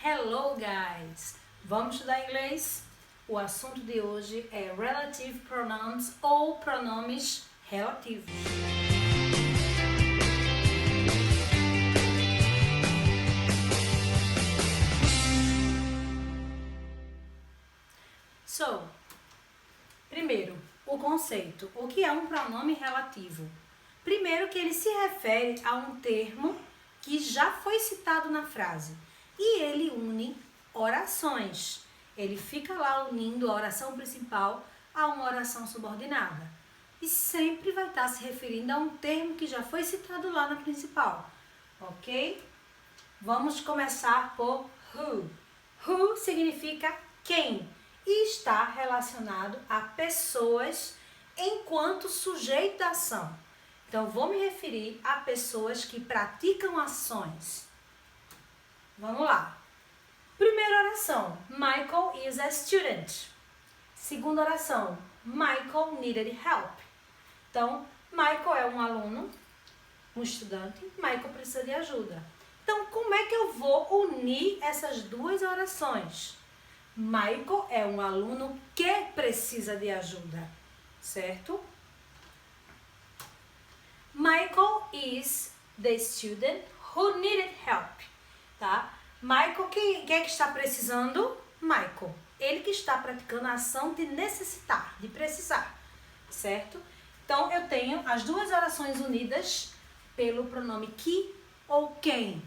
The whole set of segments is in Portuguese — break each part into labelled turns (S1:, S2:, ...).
S1: Hello, guys! Vamos estudar inglês? O assunto de hoje é relative pronouns ou pronomes relativos. Primeiro, o conceito. O que é um pronome relativo? Primeiro que ele se refere a um termo que já foi citado na frase e ele une orações. Ele fica lá unindo a oração principal a uma oração subordinada. E sempre vai estar se referindo a um termo que já foi citado lá na principal. Ok? Vamos começar por who. Who significa quem e está relacionado a pessoas enquanto sujeito da ação. Então, vou me referir a pessoas que praticam ações. Vamos lá. Primeira oração, Michael is a student. Segunda oração, Michael needed help. Então, Michael é um aluno, um estudante, Michael precisa de ajuda. Então, como é que eu vou unir essas duas orações? Michael é um aluno que precisa de ajuda, certo? Michael is the student who needed help, tá? Michael, quem é que está precisando? Michael. Ele que está praticando a ação de necessitar, de precisar, certo? Então, eu tenho as duas orações unidas pelo pronome que ou quem,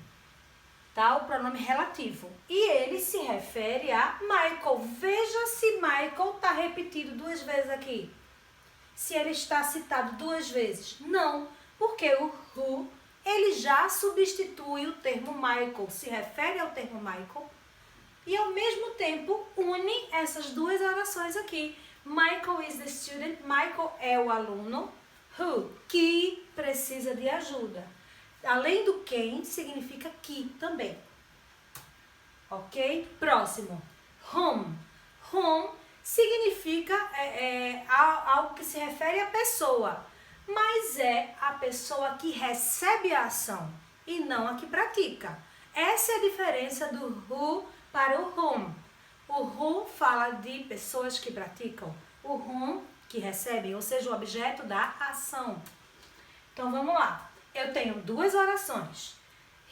S1: tá? O pronome relativo. E ele se refere a Michael. Veja se Michael está repetido duas vezes aqui. Se ele está citado duas vezes. Não, porque o who, ele já substitui o termo Michael, se refere ao termo Michael e ao mesmo tempo une essas duas orações aqui. Michael is the student, Michael é o aluno, who, que precisa de ajuda. Além do quem, significa que também. Ok? Próximo. Whom. Whom significa algo que se refere à pessoa, mas é a pessoa que recebe a ação e não a que pratica. Essa é a diferença do who para o whom. O who fala de pessoas que praticam, o whom que recebem, ou seja, o objeto da ação. Então vamos lá. Eu tenho duas orações.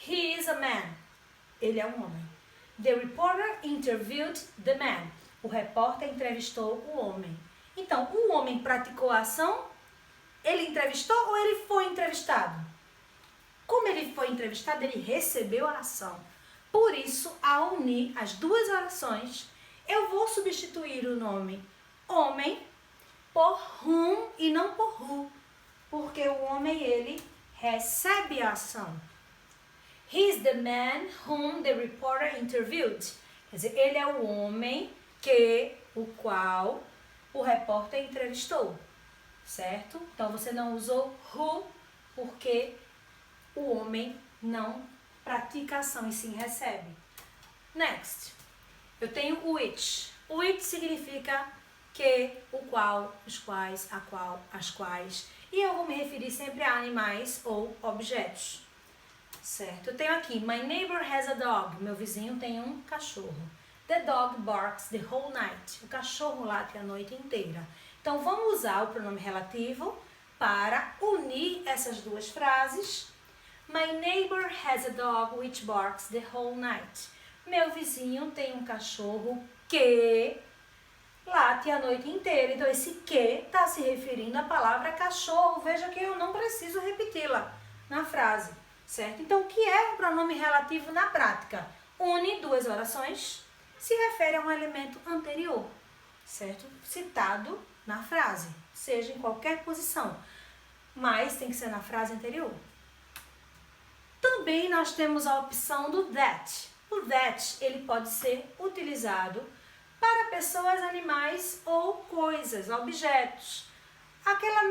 S1: He is a man. Ele é um homem. The reporter interviewed the man. O repórter entrevistou o homem. Então, o homem praticou a ação? Ele entrevistou ou ele foi entrevistado? Como ele foi entrevistado, ele recebeu a ação. Por isso, ao unir as duas orações, eu vou substituir o nome homem por whom e não por who. Porque o homem, ele recebe a ação. He is the man whom the reporter interviewed. Quer dizer, ele é o homem o qual o repórter entrevistou, certo? Então, você não usou who porque o homem não pratica a ação e sim recebe. Next, eu tenho which. Which significa que, o qual, os quais, a qual, as quais. E eu vou me referir sempre a animais ou objetos, certo? Eu tenho aqui, my neighbor has a dog. Meu vizinho tem um cachorro. The dog barks the whole night. O cachorro late a noite inteira. Então, vamos usar o pronome relativo para unir essas duas frases. My neighbor has a dog which barks the whole night. Meu vizinho tem um cachorro que late a noite inteira. Então, esse que está se referindo à palavra cachorro. Veja que eu não preciso repeti-la na frase, certo? Então, o que é o pronome relativo na prática? Une duas orações, se refere a um elemento anterior, certo? Citado na frase, seja em qualquer posição, mas tem que ser na frase anterior. Também nós temos a opção do that. O that, ele pode ser utilizado para pessoas, animais ou coisas, objetos. Aquele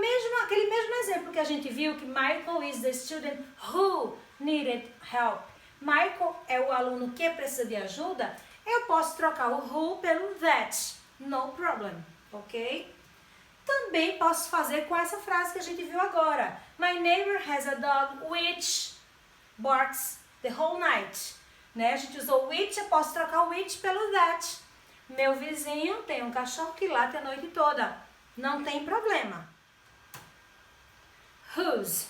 S1: mesmo exemplo que a gente viu, que Michael is the student who needed help. Michael é o aluno que precisa de ajuda. Eu posso trocar o who pelo that. No problem, ok? Também posso fazer com essa frase que a gente viu agora. My neighbor has a dog which barks the whole night. né? A gente usou which, eu posso trocar o which pelo that. Meu vizinho tem um cachorro que late a noite toda. Não tem problema. Whose.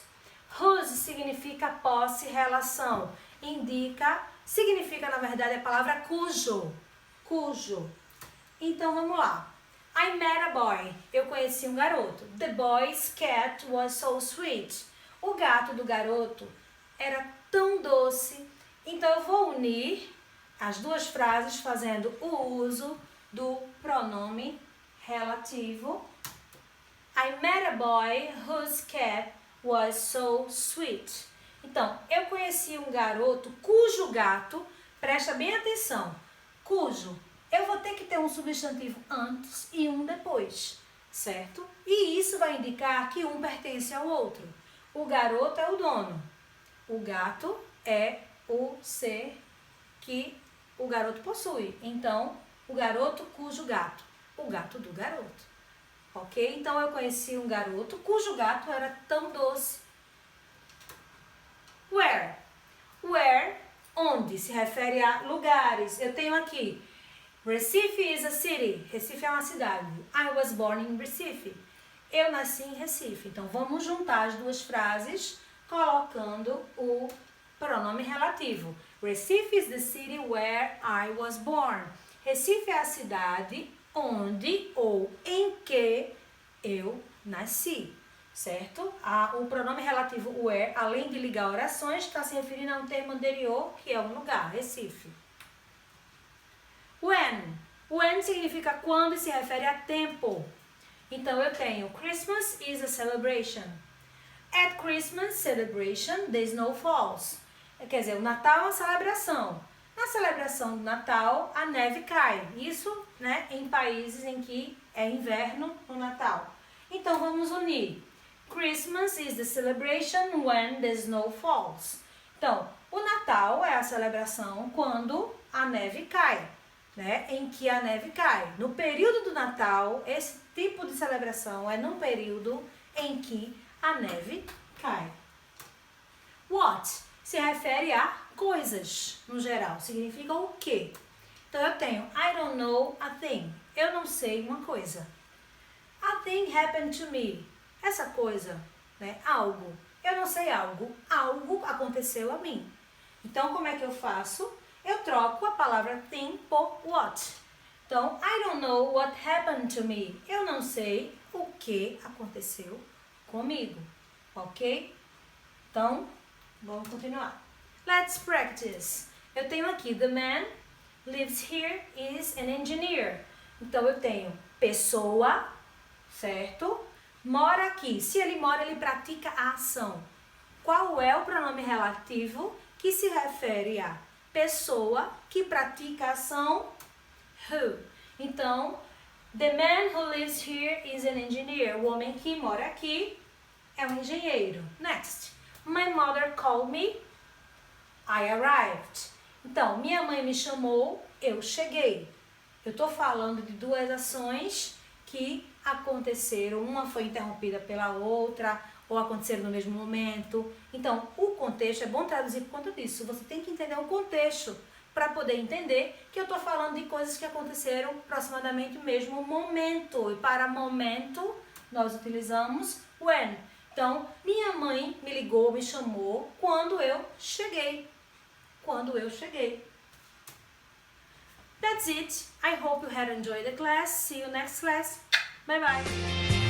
S1: Whose significa posse, relação. Significa na verdade a palavra cujo. Cujo. Então vamos lá. I met a boy. Eu conheci um garoto. The boy's cat was so sweet. O gato do garoto era tão doce. Então eu vou unir as duas frases fazendo o uso do pronome relativo. I met a boy whose cat was so sweet. Então, eu conheci um garoto cujo gato, presta bem atenção, cujo, eu vou ter que ter um substantivo antes e um depois, certo? E isso vai indicar que um pertence ao outro. O garoto é o dono, o gato é o ser que o garoto possui. Então, o garoto cujo gato, o gato do garoto. Ok? Então, eu conheci um garoto cujo gato era tão doce. Where? Where, onde, se refere a lugares. Eu tenho aqui, Recife is a city. Recife é uma cidade. I was born in Recife. Eu nasci em Recife. Então, vamos juntar as duas frases colocando o pronome relativo. Recife is the city where I was born. Recife é a cidade onde ou em que eu nasci, certo? O pronome relativo where, além de ligar orações, está se referindo a um termo anterior, que é um lugar, Recife. When. When significa quando e se refere a tempo. Então, eu tenho Christmas is a celebration. At Christmas celebration, the snow falls. Quer dizer, o Natal é uma celebração. Na celebração do Natal, a neve cai. Isso, né, em países em que é inverno no Natal. Então, vamos unir. Christmas is the celebration when the snow falls. Então, o Natal é a celebração quando a neve cai, né? Em que a neve cai. No período do Natal, esse tipo de celebração é no período em que a neve cai. What se refere a coisas, no geral. Significa o quê? Então, eu tenho I don't know a thing. Eu não sei uma coisa. A thing happened to me. Essa coisa, né? Algo. Eu não sei algo. Algo aconteceu a mim. Então, como é que eu faço? Eu troco a palavra thing por what. Então, I don't know what happened to me. Eu não sei o que aconteceu comigo. Ok? Então, vamos continuar. Let's practice. Eu tenho aqui, the man lives here is an engineer. Então, eu tenho pessoa, certo? Mora aqui. Se ele mora, ele pratica a ação. Qual é o pronome relativo que se refere a pessoa que pratica a ação? Who. Então, the man who lives here is an engineer. O homem que mora aqui é um engenheiro. Next. My mother called me. I arrived. Então, minha mãe me chamou, eu cheguei. Eu estou falando de duas ações que aconteceram. Uma foi interrompida pela outra, ou aconteceram no mesmo momento. Então, o contexto, é bom traduzir por conta disso. Você tem que entender o contexto para poder entender que eu estou falando de coisas que aconteceram aproximadamente no mesmo momento. E para momento, nós utilizamos when. Então, minha mãe me ligou, me chamou quando eu cheguei. Quando eu cheguei. That's it. I hope you had enjoyed the class. See you next class. Bye bye.